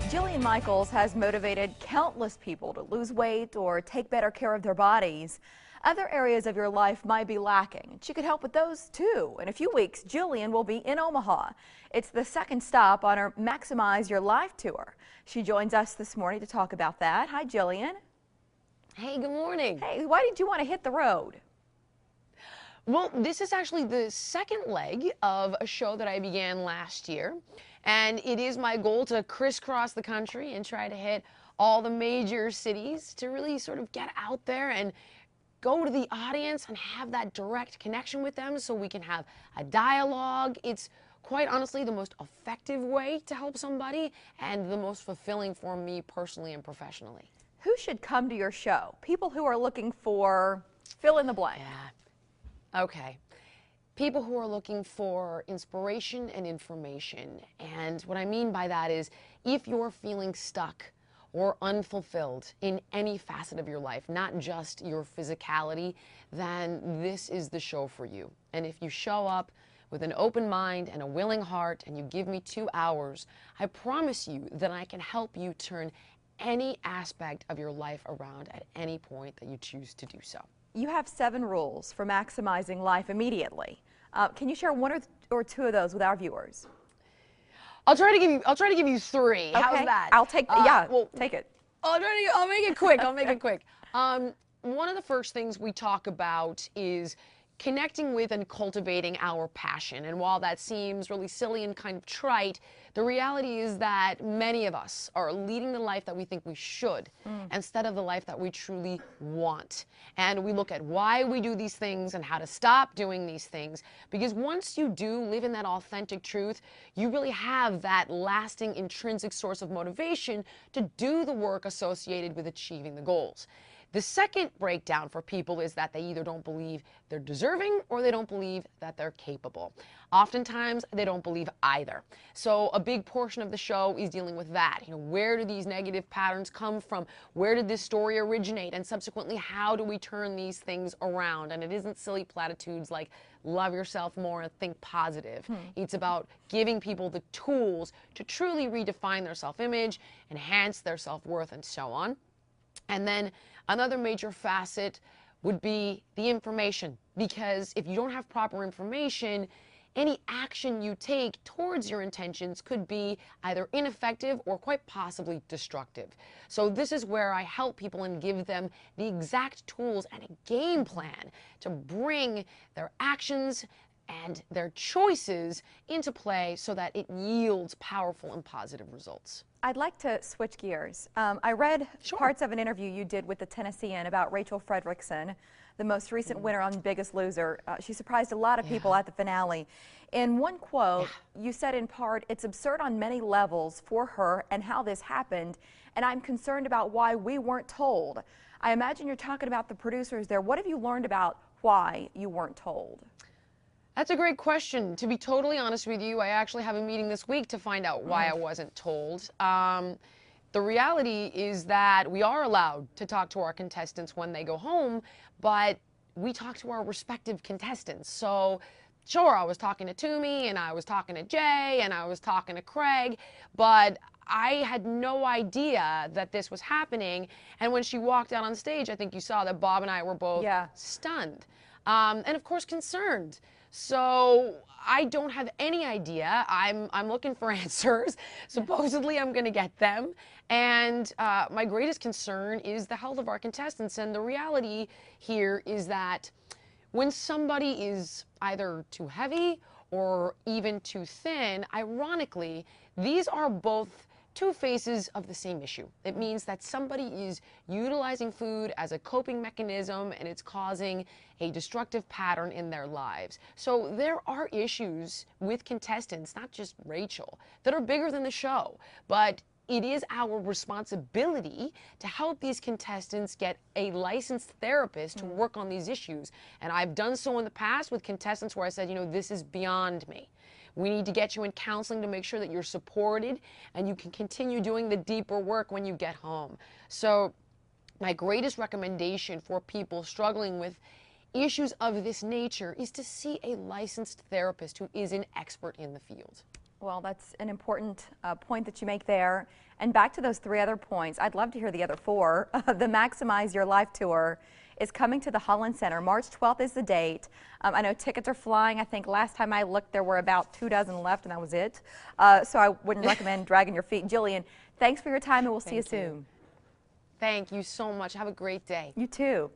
Jillian Michaels has motivated countless people to lose weight or take better care of their bodies. Other areas of your life might be lacking. She could help with those too. In a few weeks, Jillian will be in Omaha. It's the second stop on her Maximize Your Life tour. She joins us this morning to talk about that. Hi, Jillian. Hey, good morning. Hey, why did you want to hit the road? Well, this is actually the second leg of a show that I began last year, and it is my goal to crisscross the country and try to hit all the major cities to really sort of get out there and go to the audience and have that direct connection with them so we can have a dialogue. It's quite honestly the most effective way to help somebody and the most fulfilling for me personally and professionally. Who should come to your show? People who are looking for fill in the blank. Yeah. Okay. People who are looking for inspiration and information. And what I mean by that is if you're feeling stuck or unfulfilled in any facet of your life, not just your physicality, then this is the show for you. And if you show up with an open mind and a willing heart and you give me 2 hours, I promise you that I can help you turn any aspect of your life around at any point that you choose to do so. You have 7 rules for maximizing life immediately. Can you share 1 or 2 of those with our viewers? I'll try to give you 3. Okay. How's that? I'll take take it. I'll make it quick. I'll make it quick. One of the first things we talk about is connecting with and cultivating our passion. And while that seems really silly and kind of trite, the reality is that many of us are leading the life that we think we should instead of the life that we truly want. And we look at why we do these things and how to stop doing these things. Because once you do live in that authentic truth, you really have that lasting intrinsic source of motivation to do the work associated with achieving the goals. The second breakdown for people is that they either don't believe they're deserving or they don't believe that they're capable. Oftentimes, they don't believe either. So a big portion of the show is dealing with that. You know, where do these negative patterns come from? Where did this story originate? And subsequently, how do we turn these things around? And it isn't silly platitudes like love yourself more and think positive. It's about giving people the tools to truly redefine their self-image, enhance their self-worth, and so on. And then another major facet would be the information, because if you don't have proper information, any action you take towards your intentions could be either ineffective or quite possibly destructive. So this is where I help people and give them the exact tools and a game plan to bring their actions and their choices into play so that it yields powerful and positive results. I'd like to switch gears. I read parts of an interview you did with the Tennessean about Rachel Fredrickson, the most recent winner on Biggest Loser. She surprised a lot of people at the finale. In one quote, you said in part, "It's absurd on many levels for her and how this happened, and I'm concerned about why we weren't told." I imagine you're talking about the producers there. What have you learned about why you weren't told? That's a great question. To be totally honest with you, I actually have a meeting this week to find out why I wasn't told. The reality is that we are allowed to talk to our contestants when they go home, but we talk to our respective contestants. So sure, I was talking to Toomey, and I was talking to Jay, and I was talking to Craig, but I had no idea that this was happening. And when she walked out on stage, I think you saw that Bob and I were both stunned and of course concerned. So I don't have any idea. I'm looking for answers. Supposedly I'm going to get them. And my greatest concern is the health of our contestants. And the reality here is that when somebody is either too heavy or even too thin, ironically, these are both 2 faces of the same issue. It means that somebody is utilizing food as a coping mechanism and it's causing a destructive pattern in their lives. So there are issues with contestants, not just Rachel, that are bigger than the show. But it is our responsibility to help these contestants get a licensed therapist to work on these issues. And I've done so in the past with contestants where I said, you know, this is beyond me. We need to get you in counseling to make sure that you're supported and you can continue doing the deeper work when you get home. So my greatest recommendation for people struggling with issues of this nature is to see a licensed therapist who is an expert in the field. Well, that's an important point that you make there. And back to those 3 other points, I'd love to hear the other 4. The Maximize Your Life Tour is coming to the Holland Center. March 12th is the date. I know tickets are flying. I think last time I looked there were about 2 dozen left and that was it. So I wouldn't recommend dragging your feet. Jillian, thanks for your time and we'll see you soon. Thank you so much. Have a great day. You too.